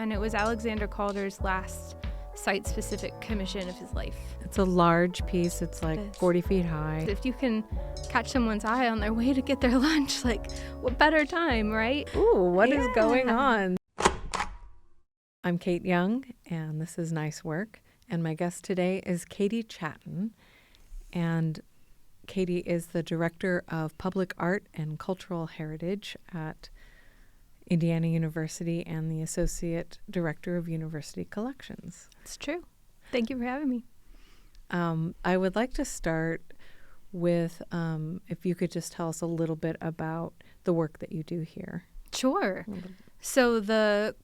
and it was Alexander Calder's last site-specific commission of his life. It's a large piece. It's like 40 feet high. If you can catch someone's eye on their way to get their lunch, like, what better time, right? Ooh, what is going on? I'm Kate Young, and this is Nice Work. And my guest today is Katie Chattin. And Katie is the Director of Public Art and Cultural Heritage at Indiana University and the Associate Director of University Collections. It's true. Thank you for having me. I would like to start with if you could just tell us a little bit about the work that you do here. Sure. So the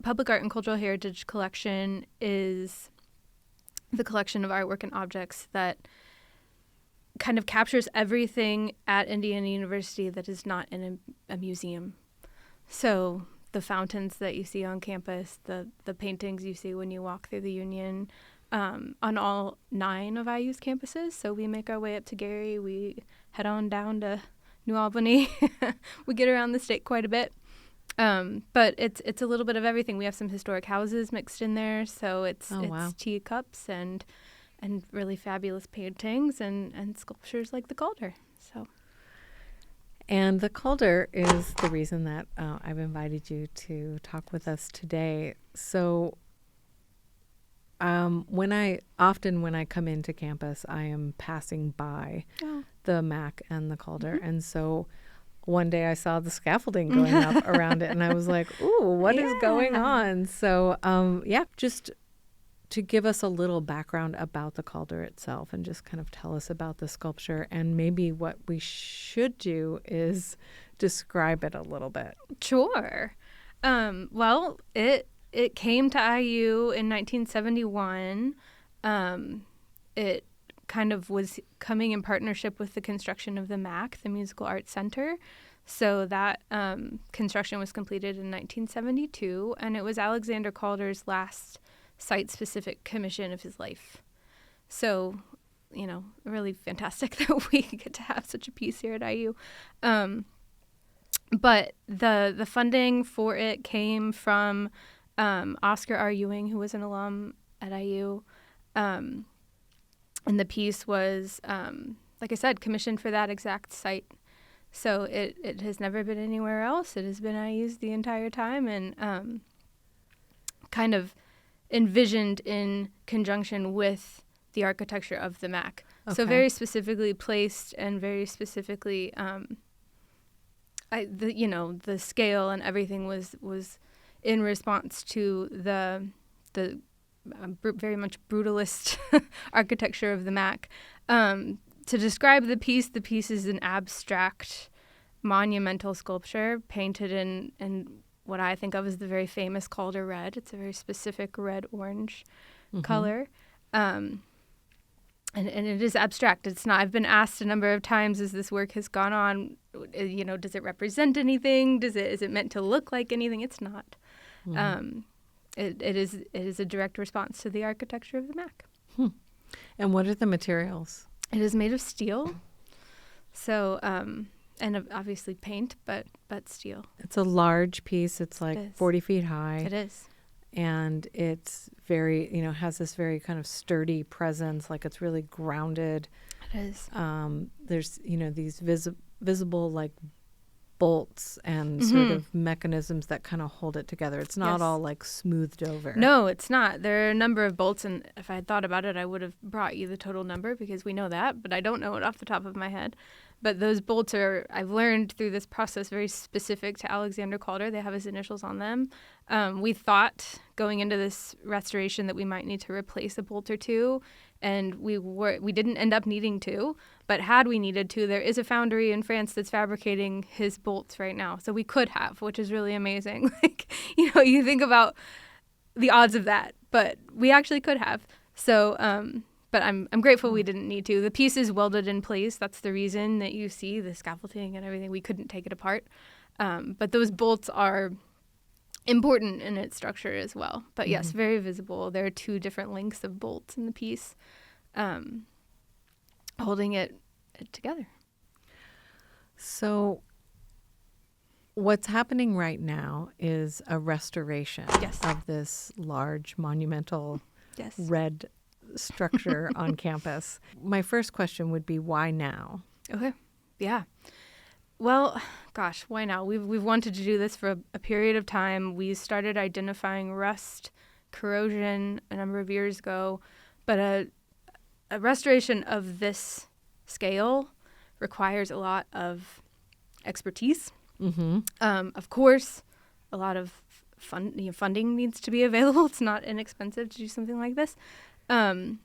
Public Art and Cultural Heritage Collection is the collection of artwork and objects that kind of captures everything at Indiana University that is not in a museum. So the fountains that you see on campus, the paintings you see when you walk through the Union, on all 9 of IU's campuses. So we make our way up to Gary. We head on down to New Albany. We get around the state quite a bit. But it's a little bit of everything. We have some historic houses mixed in there. So it's teacups and really fabulous paintings and sculptures like the Calder. And the Calder is the reason that I've invited you to talk with us today. So when I come into campus, I am passing by the MAC and the Calder. Mm-hmm. And so one day I saw the scaffolding going up around it, and I was like, ooh, what is going on? So, just to give us a little background about the Calder itself and just kind of tell us about the sculpture, and maybe what we should do is describe it a little bit. Sure. Well, it came to IU in 1971. It kind of was coming in partnership with the construction of the MAC, the Musical Arts Center. So that construction was completed in 1972, and it was Alexander Calder's last site-specific commission of his life. So, really fantastic that we get to have such a piece here at IU. But the funding for it came from Oscar R. Ewing, who was an alum at IU. And the piece was, like I said, commissioned for that exact site. So it has never been anywhere else. It has been IU's the entire time, and kind of envisioned in conjunction with the architecture of the MAC. Okay. So very specifically placed and very specifically, the scale and everything was in response to the very much brutalist architecture of the MAC. To describe the piece is an abstract, monumental sculpture painted in what I think of as the very famous Calder red. It's a very specific red-orange color. And it is abstract. It's not. I've been asked a number of times as this work has gone on, does it represent anything? Is it meant to look like anything? It's not. Mm-hmm. It is a direct response to the architecture of the MAC. And what are the materials? It is made of steel. So, and obviously paint, but steel. It's a large piece. It's like 40 feet high. It is. And it's very, has this very kind of sturdy presence, like it's really grounded. It is. There's, these visible like bolts and sort of mechanisms that kind of hold it together. It's not all like smoothed over. No, it's not. There are a number of bolts, and if I had thought about it, I would have brought you the total number because we know that, but I don't know it off the top of my head. But those bolts are, I've learned through this process, very specific to Alexander Calder. They have his initials on them. We thought going into this restoration that we might need to replace a bolt or two, and we didn't end up needing to. But had we needed to, there is a foundry in France that's fabricating his bolts right now. So we could have, which is really amazing. You think about the odds of that, but we actually could have. So, but I'm grateful we didn't need to. The piece is welded in place. That's the reason that you see the scaffolding and everything. We couldn't take it apart. But those bolts are important in its structure as well. But yes, very visible. There are 2 different lengths of bolts in the piece holding it together. So what's happening right now is a restoration Yes. of this large monumental Yes. red structure on campus. My first question would be, why now? Okay. Yeah. Well, gosh, why now? We've wanted to do this for a period of time. We started identifying rust, corrosion a number of years ago, but a restoration of this scale requires a lot of expertise. Mm-hmm. Of course, a lot of funding needs to be available. It's not inexpensive to do something like this. And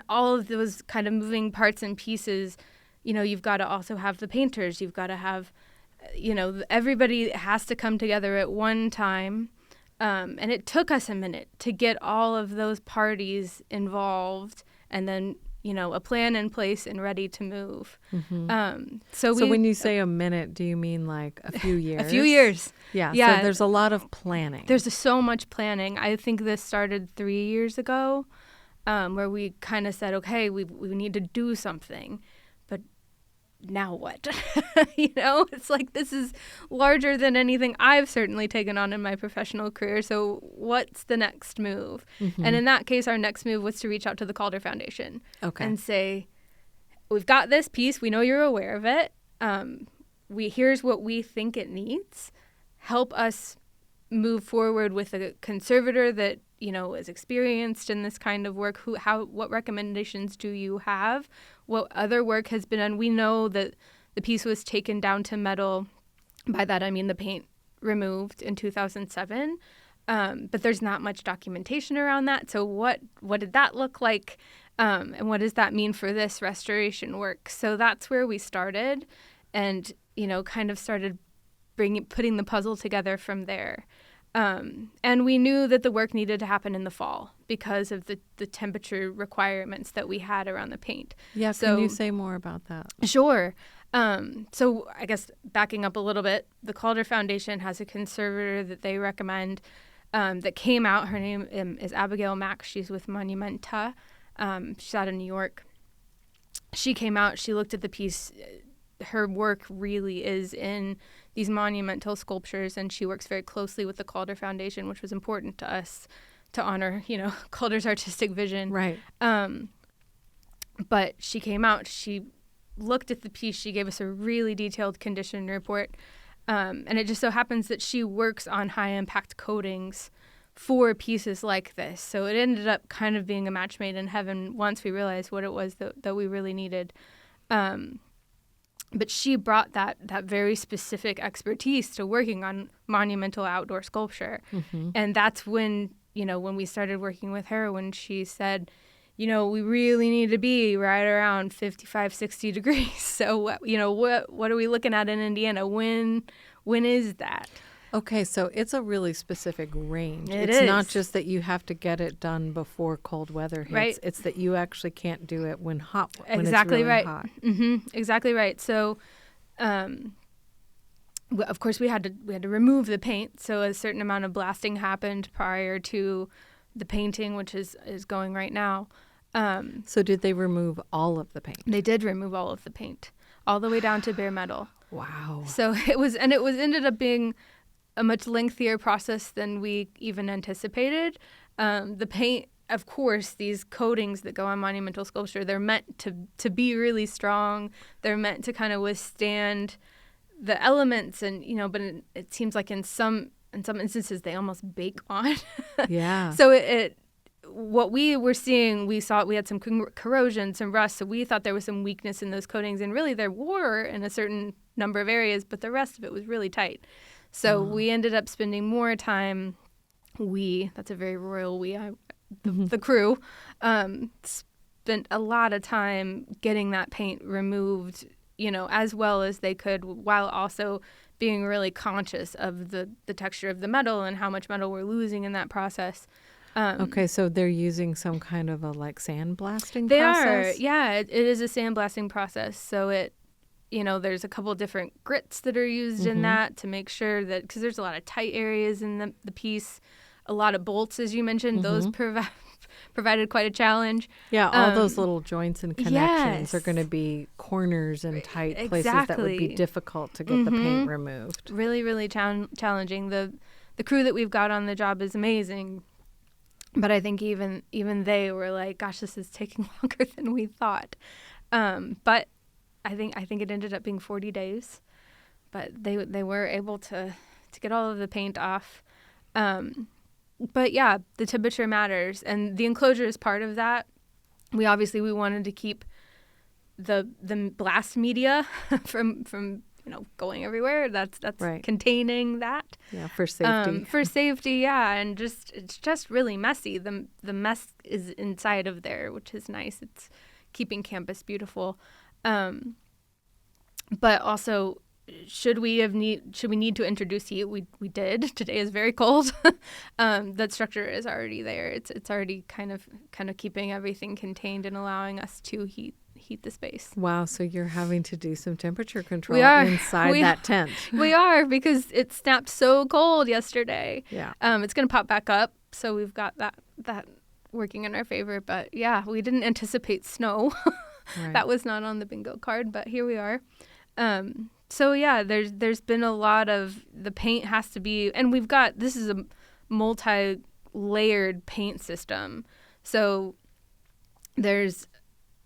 all of those kind of moving parts and pieces, you've got to also have the painters. You've got to have, everybody has to come together at one time. And it took us a minute to get all of those parties involved and then, a plan in place and ready to move. Mm-hmm. So when you say a minute, do you mean like a few years? A few years. Yeah. Yeah. So there's a lot of planning. There's so much planning. I think this started 3 years ago, where we kind of said, okay, we need to do something. But now what? It's like, this is larger than anything I've certainly taken on in my professional career. So what's the next move? Mm-hmm. And in that case, our next move was to reach out to the Calder Foundation. Okay. And say, we've got this piece. We know you're aware of it. Here's what we think it needs. Help us move forward with a conservator that, is experienced in this kind of work. What recommendations do you have? What other work has been done? We know that the piece was taken down to metal. By that, I mean the paint removed in 2007. But there's not much documentation around that. So what did that look like? And what does that mean for this restoration work? So that's where we started and, kind of started putting the puzzle together from there. And we knew that the work needed to happen in the fall because of the temperature requirements that we had around the paint. Yeah, so, can you say more about that? Sure. So I guess backing up a little bit, the Calder Foundation has a conservator that they recommend that came out. Her name is Abigail Mack. She's with Monumenta. She's out of New York. She came out. She looked at the piece. Her work really is in these monumental sculptures, and she works very closely with the Calder Foundation, which was important to us to honor, Calder's artistic vision. Right. But she came out, she looked at the piece, she gave us a really detailed condition report, and it just so happens that she works on high-impact coatings for pieces like this. So it ended up kind of being a match made in heaven once we realized what it was that we really needed. But she brought that very specific expertise to working on monumental outdoor sculpture. Mm-hmm. And that's when, when we started working with her, when she said, we really need to be right around 55, 60 degrees. So, what are we looking at in Indiana? When is that? Okay, so it's a really specific range. It's not just that you have to get it done before cold weather hits. Right. It's that you actually can't do it when Exactly it's really right. hot. Mm-hmm. Exactly right. So, of course, we had to remove the paint. So a certain amount of blasting happened prior to the painting, which is going right now. So did they remove all of the paint? They did remove all of the paint, all the way down to bare metal. Wow. So it was ended up being a much lengthier process than we even anticipated. The paint, of course, these coatings that go on monumental sculpture, they're meant to be really strong. They're meant to kind of withstand the elements, and but it seems like in some instances they almost bake on. Yeah. So what we were seeing, we had some corrosion, some rust. So we thought there was some weakness in those coatings, and really there were in a certain number of areas, but the rest of it was really tight. So we ended up spending more time. That's a very royal we. The crew spent a lot of time getting that paint removed, as well as they could, while also being really conscious of the texture of the metal and how much metal we're losing in that process. Okay, so they're using some kind of a sandblasting process? They are, yeah. It is a sandblasting process. So there's a couple different grits that are used in that to make sure that, because there's a lot of tight areas in the piece. a lot of bolts, as you mentioned. Those provided quite a challenge. Yeah, all those little joints and connections are going to Yes. be corners and tight places that would be Exactly. difficult to get the paint removed. Really, really challenging. The crew that we've got on the job is amazing, but I think even they were like, "Gosh, this is taking longer than we thought." But I think it ended up being 40 days, but they were able to get all of the paint off. But yeah, the temperature matters, and the enclosure is part of that. We wanted to keep the blast media from going everywhere. That's Right. containing that. Yeah, for safety. For safety, yeah, and it's just really messy. The mess is inside of there, which is nice. It's keeping campus beautiful. But also, should we need to introduce heat? We did. Today is very cold. That structure is already there. It's already kind of keeping everything contained and allowing us to heat the space. Wow, so you're having to do some temperature control We are. inside that tent. We are, because it snapped so cold yesterday. Yeah. It's going to pop back up, so we've got that working in our favor. But yeah, we didn't anticipate snow. Right. That was not on the bingo card, but here we are. So yeah, there's been a lot of, the paint has to be, and this is a multi-layered paint system. So there's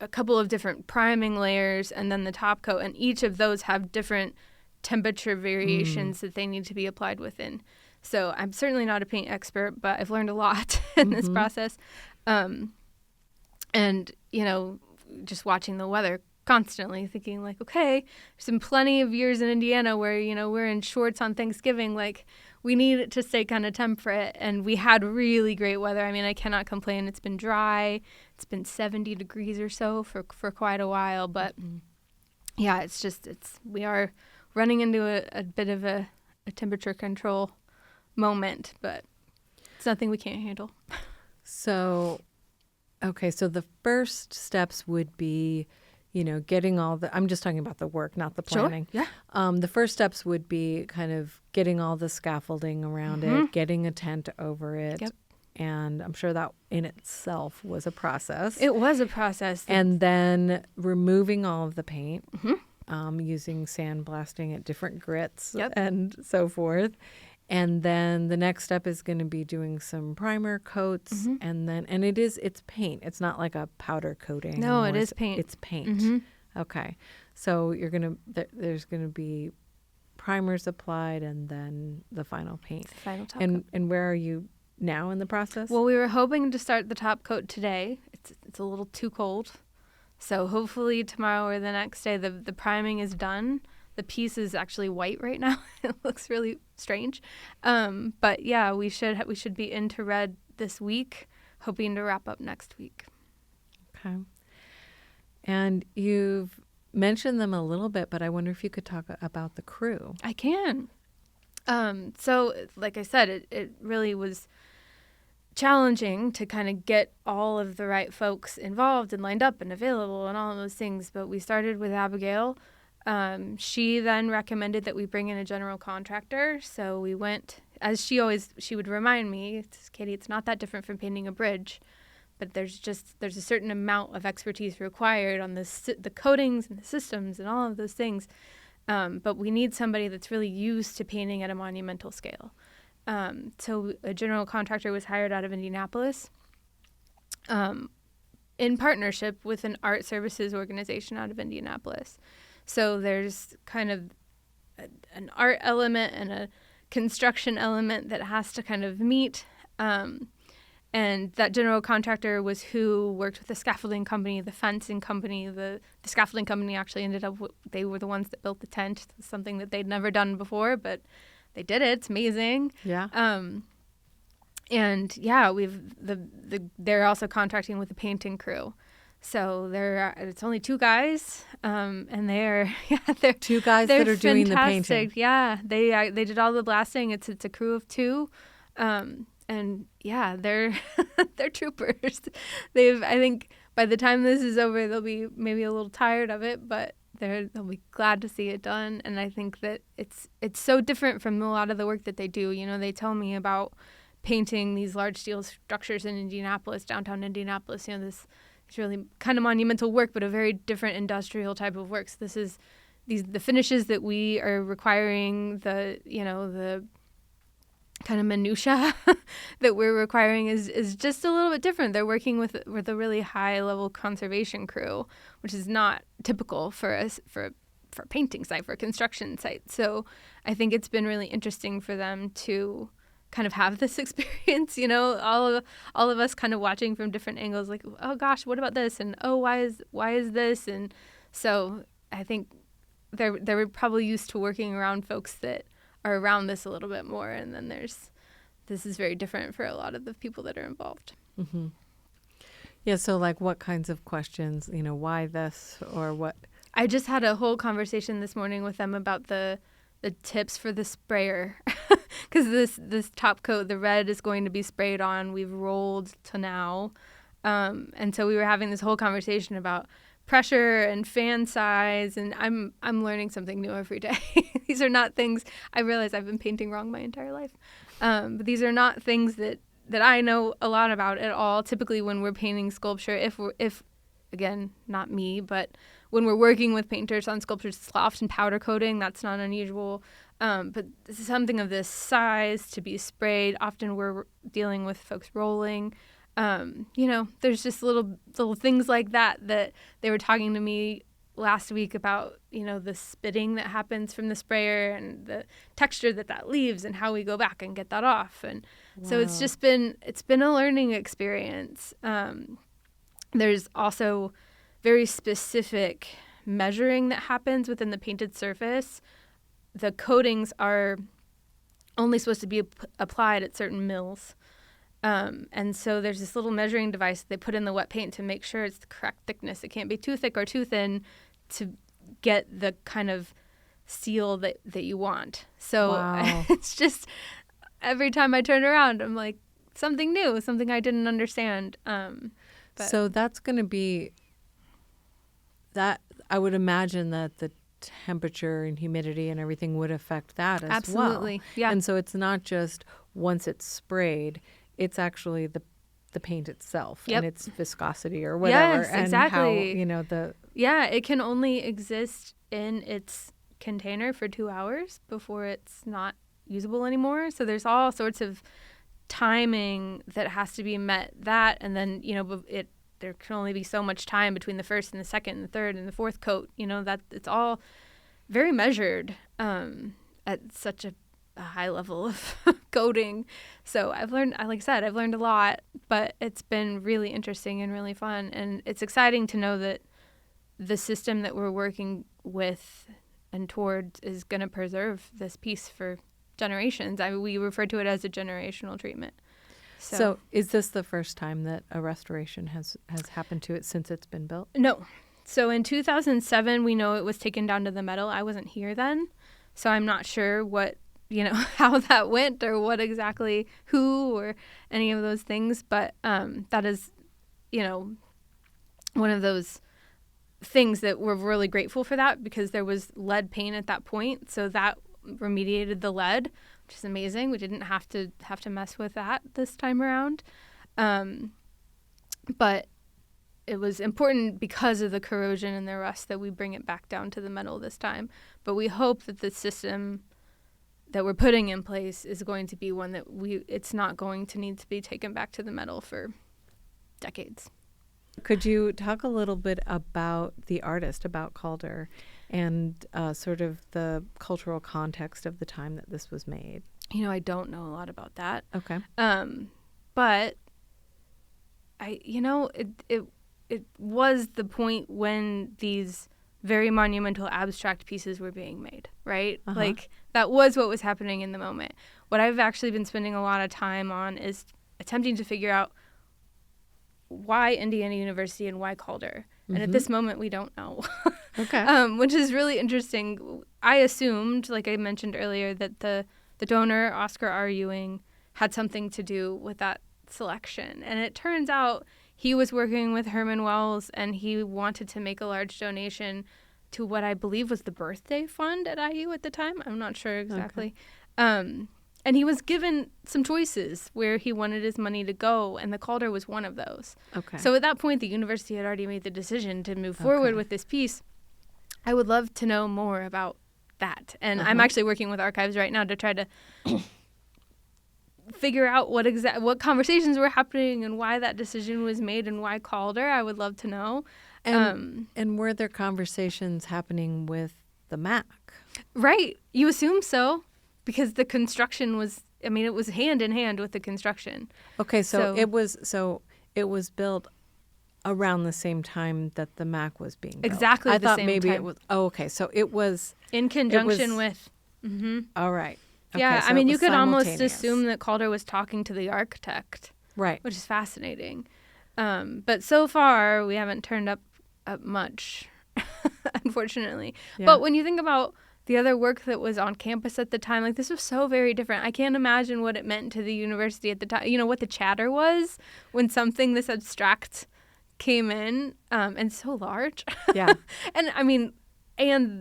a couple of different priming layers and then the top coat, and each of those have different temperature variations that they need to be applied within. So I'm certainly not a paint expert, but I've learned a lot in this process. And, just watching the weather constantly, thinking like, okay, there's been plenty of years in Indiana where, we're in shorts on Thanksgiving, like we need it to stay kind of temperate. And we had really great weather. I mean, I cannot complain. It's been dry. It's been 70 degrees or so for quite a while. But yeah, we are running into a bit of a temperature control moment, but it's nothing we can't handle. So, okay, so the first steps would be, getting I'm just talking about the work, not the planning. Sure. Yeah. The first steps would be kind of getting all the scaffolding around it, getting a tent over it. Yep. And I'm sure that in itself was a process. It was a process. And then removing all of the paint, using sandblasting at different grits and so forth. And then the next step is going to be doing some primer coats, and it's paint. It's not like a powder coating. No, it is paint. It's paint. Okay, so there's going to be primers applied, and then the final paint. Final top coat. And where are you now in the process? Well, we were hoping to start the top coat today. It's a little too cold, so hopefully tomorrow or the next day the priming is done. The piece is actually white right now. It looks really strange. But yeah, we should be into red this week, hoping to wrap up next week. Okay. And you've mentioned them a little bit, but I wonder if you could talk about the crew. I can. So like I said, it really was challenging to kind of get all of the right folks involved and lined up and available and all of those things. But we started with Abigail. She then recommended that we bring in a general contractor. So we went, as she would remind me, Katie, it's not that different from painting a bridge, but there's a certain amount of expertise required on the coatings and the systems and all of those things. But we need somebody that's really used to painting at a monumental scale. So a general contractor was hired out of Indianapolis, in partnership with an art services organization out of Indianapolis. So there's kind of an art element and a construction element that has to kind of meet. And that general contractor was who worked with the scaffolding company, the fencing company. The scaffolding company actually ended up, they were the ones that built the tent, something that they'd never done before, but they did it. It's amazing. Yeah. And yeah, they're also contracting with the painting crew. So it's only two guys, and they're two guys that are doing the painting. Yeah, they did all the blasting. It's a crew of two, and yeah, they're troopers. I think by the time this is over, they'll be maybe a little tired of it, but they'll be glad to see it done. And I think that it's so different from a lot of the work that they do. They tell me about painting these large steel structures in Indianapolis, downtown Indianapolis. This it's really kind of monumental work, but a very different industrial type of work. So this is the finishes that we are requiring, the kind of minutia that we're requiring is just a little bit different. They're working with a really high level conservation crew, which is not typical for us for a painting site, for a construction site. So I think it's been really interesting for them to kind of have this experience, all of us kind of watching from different angles, like, oh gosh, what about this? And oh, why is this? And so I think they're probably used to working around folks that are around this a little bit more. And then this is very different for a lot of the people that are involved. Mm-hmm. Yeah. So like what kinds of questions, why this or what? I just had a whole conversation this morning with them about the tips for the sprayer, because this top coat, the red, is going to be sprayed on. We've rolled to now. And so we were having this whole conversation about pressure and fan size, and I'm learning something new every day. These are not things I realize I've been painting wrong my entire life. But these are not things that I know a lot about at all. Typically when we're painting sculpture, if again, not me, but when we're working with painters on sculptures, soft and powder coating, that's not unusual. But this is something of this size to be sprayed. Often we're dealing with folks rolling. There's just little things like that they were talking to me last week about, the spitting that happens from the sprayer and the texture that leaves and how we go back and get that off. And so it's been a learning experience. There's also very specific measuring that happens within the painted surface. The coatings are only supposed to be applied at certain mills. And so there's this little measuring device that they put in the wet paint to make sure it's the correct thickness. It can't be too thick or too thin to get the kind of seal that you want. So it's just every time I turn around, I'm like, something new, something I didn't understand. So that's going to be that. I would imagine that the temperature and humidity and everything would affect that as well. Absolutely, yeah. And so it's not just once it's sprayed, it's actually the paint itself and its viscosity or whatever. Yes, and exactly. How, Yeah, it can only exist in its container for 2 hours before it's not usable anymore. So there's all sorts of timing that has to be met. That, and then, there can only be so much time between the first and the second and the third and the fourth coat. That it's all very measured at such a high level of coating. So I've learned a lot, but it's been really interesting and really fun. And it's exciting to know that the system that we're working with and towards is going to preserve this piece for generations. We refer to it as a generational treatment. So is this the first time that a restoration has happened to it since it's been built? No. So in 2007, we know it was taken down to the metal. I wasn't here then, so I'm not sure what, how that went or what exactly, who or any of those things. But that is, one of those things that we're really grateful for, that because there was lead paint at that point. So that remediated the lead, which is amazing. We didn't have to mess with that this time around. But it was important because of the corrosion and the rust that we bring it back down to the metal this time. But we hope that the system that we're putting in place is going to be one that it's not going to need to be taken back to the metal for decades. Could you talk a little bit about the artist, about Calder, and sort of the cultural context of the time that this was made? I don't know a lot about that. Okay. But it was the point when these very monumental abstract pieces were being made, right? Uh-huh. Like that was what was happening in the moment. What I've actually been spending a lot of time on is attempting to figure out why Indiana University and why Calder. Mm-hmm. And at this moment, we don't know. Okay. Which is really interesting. I assumed, like I mentioned earlier, that the donor, Oscar R. Ewing, had something to do with that selection. And it turns out he was working with Herman Wells, and he wanted to make a large donation to what I believe was the birthday fund at IU at the time. I'm not sure exactly. Okay. And he was given some choices where he wanted his money to go, and the Calder was one of those. Okay. So at that point, the university had already made the decision to move forward with this piece. I would love to know more about that. And I'm actually working with archives right now to try to figure out what conversations were happening and why that decision was made and why Calder. I would love to know. And were there conversations happening with the MAC? Right. You assume so, because the construction was, it was hand in hand with the construction. Okay, so it was built around the same time that the MAC was being built. Exactly. I thought maybe time. It was. Oh, okay. So it was in conjunction with. All right. Okay, yeah, so you could almost assume that Calder was talking to the architect. Right. Which is fascinating. But so far, we haven't turned up much, unfortunately. Yeah. But when you think about the other work that was on campus at the time, like, this was so very different. I can't imagine what it meant to the university at the time. You know, what the chatter was when something this abstract came in, and so large. Yeah. and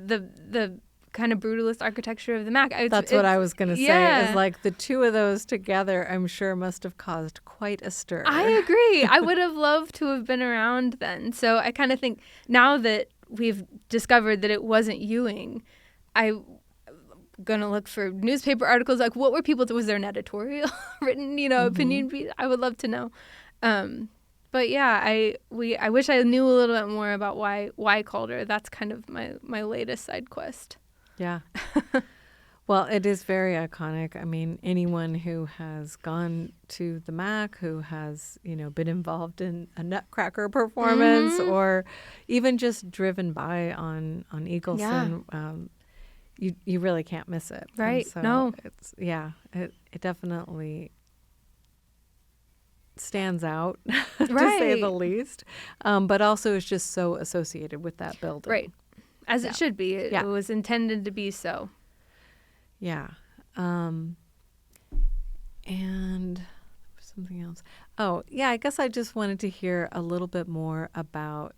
the kind of brutalist architecture of the MAC. That's what I was going to say. Is like the two of those together, I'm sure must have caused quite a stir. I agree. I would have loved to have been around then. So I kind of think now that we've discovered that it wasn't Ewing, I'm going to look for newspaper articles. Like, what were people, was there an editorial written, opinion piece? I would love to know. But yeah, I wish I knew a little bit more about why Calder. That's kind of my latest side quest. Yeah. Well, it is very iconic. I mean, anyone who has gone to the MAC, who has, been involved in a Nutcracker performance or even just driven by on Eagleson, you really can't miss it. Right. So no. It definitely stands out, to say the least. But also is just so associated with that building. Right. As it should be. It was intended to be so. Yeah. And something else. Oh, yeah, I guess I just wanted to hear a little bit more about,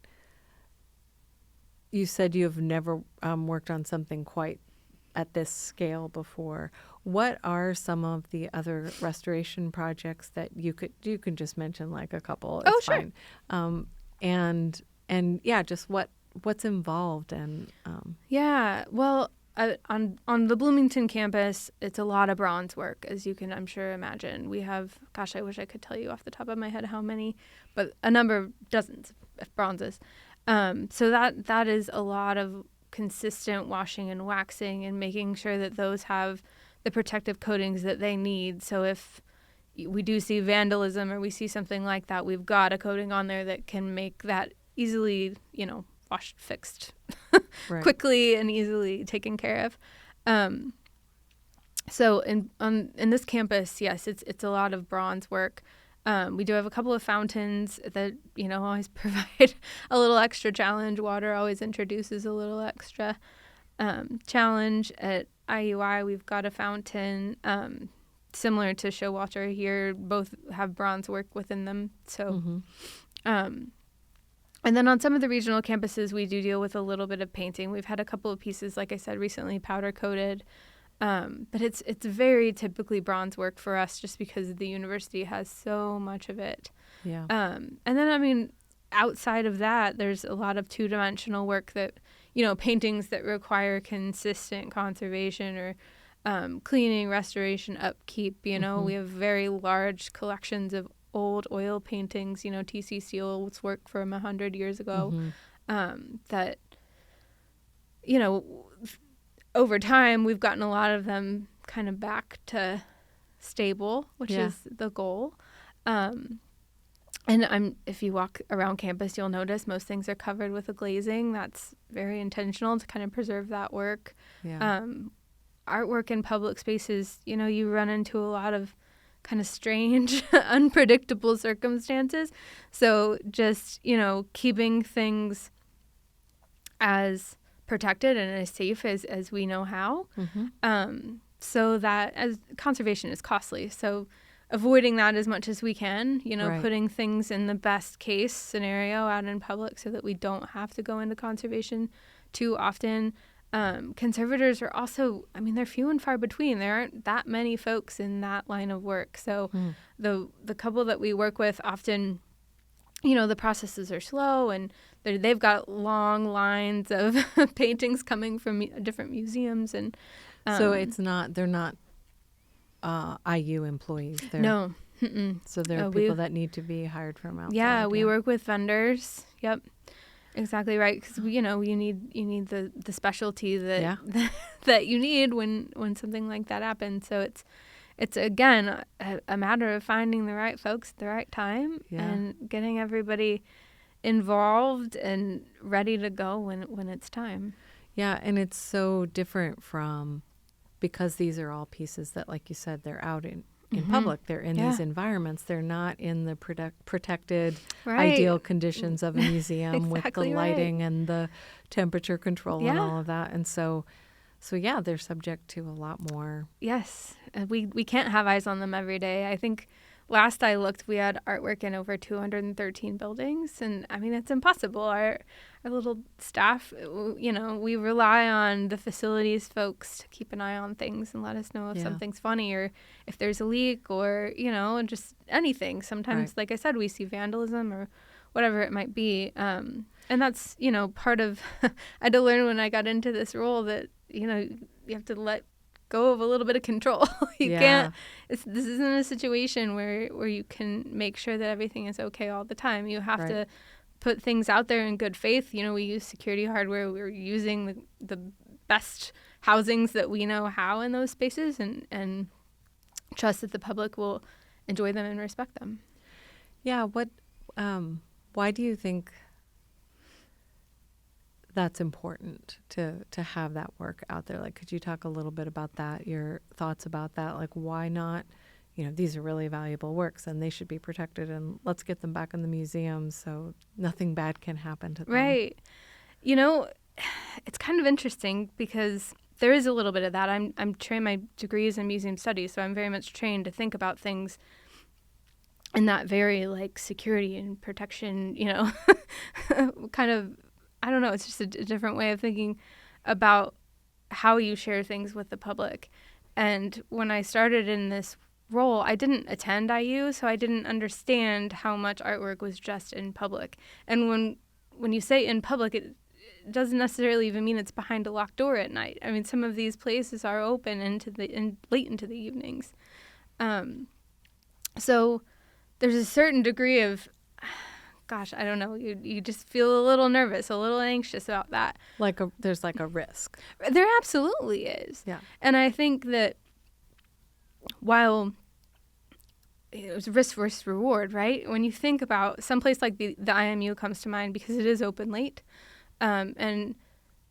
you said you have never worked on something quite at this scale before. What are some of the other restoration projects that you can just mention, like a couple? It's sure. Fine. And just what's involved and well, on the Bloomington campus, it's a lot of bronze work, as you can, I'm sure, imagine. We have, I wish I could tell you off the top of my head how many, but a number of dozens of bronzes. So that is a lot of consistent washing and waxing and making sure that those have the protective coatings that they need. So if we do see vandalism or we see something like that, we've got a coating on there that can make that easily, washed, fixed quickly and easily taken care of. So in this campus, yes, it's a lot of bronze work. We do have a couple of fountains that, always provide a little extra challenge. Water always introduces a little extra challenge. At IUI, we've got a fountain similar to Showalter here. Both have bronze work within them. So, and then on some of the regional campuses, we do deal with a little bit of painting. We've had a couple of pieces, like I said, recently powder coated. But it's very typically bronze work for us just because the university has so much of it. Yeah. And then, outside of that, there's a lot of two-dimensional work that, paintings that require consistent conservation or cleaning, restoration, upkeep. We have very large collections of old oil paintings, T.C. Steele's work from 100 years ago, that, over time, we've gotten a lot of them kind of back to stable, which is the goal. And if you walk around campus, you'll notice most things are covered with a glazing. That's very intentional to kind of preserve that work. Yeah. Artwork in public spaces, you run into a lot of kind of strange, unpredictable circumstances. So just, keeping things as protected and as safe as we know how. So that, as conservation is costly, so avoiding that as much as we can, putting things in the best case scenario out in public so that we don't have to go into conservation too often. Conservators are also, I mean, they're few and far between. There aren't that many folks in that line of work. So the couple that we work with often, you know, the processes are slow and they've got long lines of paintings coming from different museums. And so they're not IU employees. No. So there are people that need to be hired from outside. Yeah, we work with vendors. Yep. Exactly right, because you need the specialty that that you need when something like that happens. So it's again a matter of finding the right folks at the right time and getting everybody involved and ready to go when it's time. Yeah, and it's so different because these are all pieces that, like you said, they're out in public. They're in these environments. They're not in the protected, ideal conditions of a museum with the lighting and the temperature control and all of that. And so they're subject to a lot more. Yes. We can't have eyes on them every day. I think last I looked, we had artwork in over 213 buildings. And, I mean, it's impossible. Our little staff, you know, we rely on the facilities folks to keep an eye on things and let us know if something's funny or if there's a leak or, you know, just anything. Sometimes, like I said, we see vandalism or whatever it might be. And that's, you know, part of, I had to learn when I got into this role that, you know, you have to let go of a little bit of control. You can't, this isn't a situation where you can make sure that everything is okay all the time. You have to put things out there in good faith. You know, we use security hardware. We're using the best housings that we know how in those spaces and trust that the public will enjoy them and respect them. Yeah. Why do you think that's important to have that work out there? Like, could you talk a little bit about that, your thoughts about that? Like, why not? You know, these are really valuable works and they should be protected and let's get them back in the museum so nothing bad can happen to them. Right. You know, it's kind of interesting because there is a little bit of that. I'm trained, my degree is in museum studies, so I'm very much trained to think about things in that very like security and protection, you know, kind of, I don't know, it's just a different way of thinking about how you share things with the public. And when I started in this role, I didn't attend IU, so I didn't understand how much artwork was just in public. And when you say in public, it doesn't necessarily even mean it's behind a locked door at night. I mean, some of these places are open late into the evenings. So there's a certain degree of, gosh, I don't know, you just feel a little nervous, a little anxious about that. There's like a risk. There absolutely is. Yeah. And I think that while it was risk versus reward, right? When you think about someplace like the IMU comes to mind because it is open late, and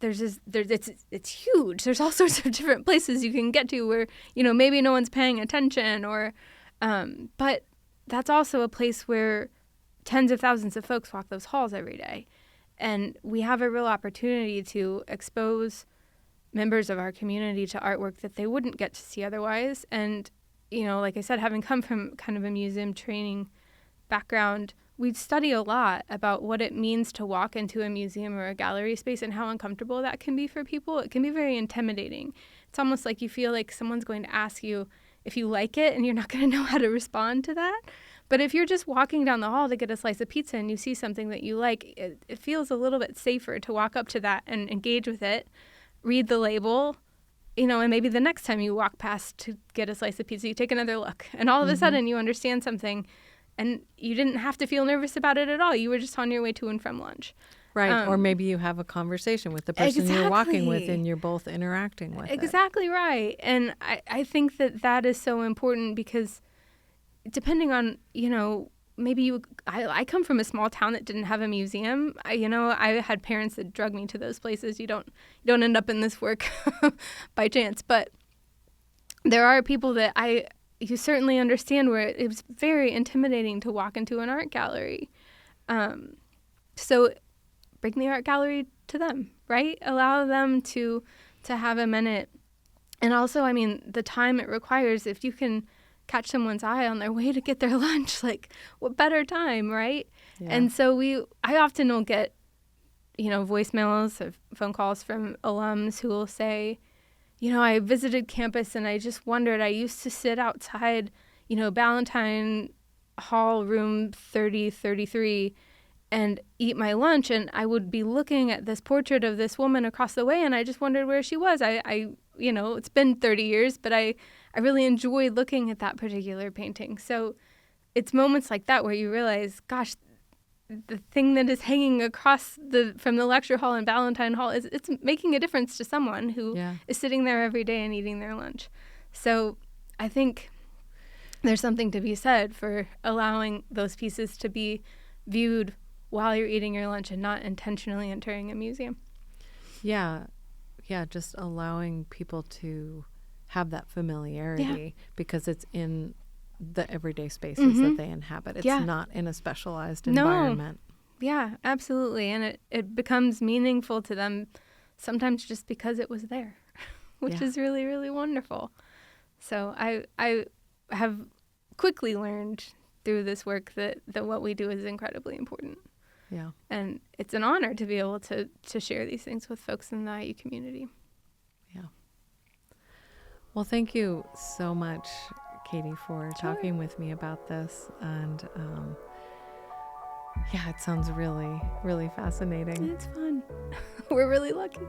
it's huge. There's all sorts of different places you can get to where, you know, maybe no one's paying attention or, but that's also a place where tens of thousands of folks walk those halls every day. And we have a real opportunity to expose members of our community to artwork that they wouldn't get to see otherwise. And, you know, like I said, having come from kind of a museum training background, we study a lot about what it means to walk into a museum or a gallery space and how uncomfortable that can be for people. It can be very intimidating. It's almost like you feel like someone's going to ask you if you like it and you're not going to know how to respond to that. But if you're just walking down the hall to get a slice of pizza and you see something that you like, it feels a little bit safer to walk up to that and engage with it, read the label, you know, and maybe the next time you walk past to get a slice of pizza, you take another look. And all of a sudden you understand something and you didn't have to feel nervous about it at all. You were just on your way to and from lunch. Right. Or maybe you have a conversation with the person you're walking with and you're both interacting with Exactly right. And I think that is so important because depending on, you know, maybe I come from a small town that didn't have a museum. I had parents that drug me to those places. You don't end up in this work by chance. But there are people that you certainly understand where it was very intimidating to walk into an art gallery. So bring the art gallery to them, right? Allow them to have a minute. And also, I mean, the time it requires, if you can catch someone's eye on their way to get their lunch, like what better time, right? Yeah. And so I often will get, voicemails or phone calls from alums who will say, I visited campus and I just wondered, I used to sit outside, Ballantyne Hall room 3033 and eat my lunch, and I would be looking at this portrait of this woman across the way, and I just wondered where she was. It's been 30 years, but I really enjoyed looking at that particular painting. So it's moments like that where you realize, gosh, the thing that is hanging across from the lecture hall in Ballantyne Hall it's making a difference to someone who is sitting there every day and eating their lunch. So I think there's something to be said for allowing those pieces to be viewed while you're eating your lunch and not intentionally entering a museum. Yeah, just allowing people to have that familiarity because it's in the everyday spaces that they inhabit. It's not in a specialized environment. Yeah, absolutely. And it becomes meaningful to them sometimes just because it was there, which is really, really wonderful. So I have quickly learned through this work that what we do is incredibly important. Yeah. And it's an honor to be able to share these things with folks in the IU community. Yeah. Well, thank you so much, Katie, for talking with me about this. And it sounds really, really fascinating. It's fun. We're really lucky.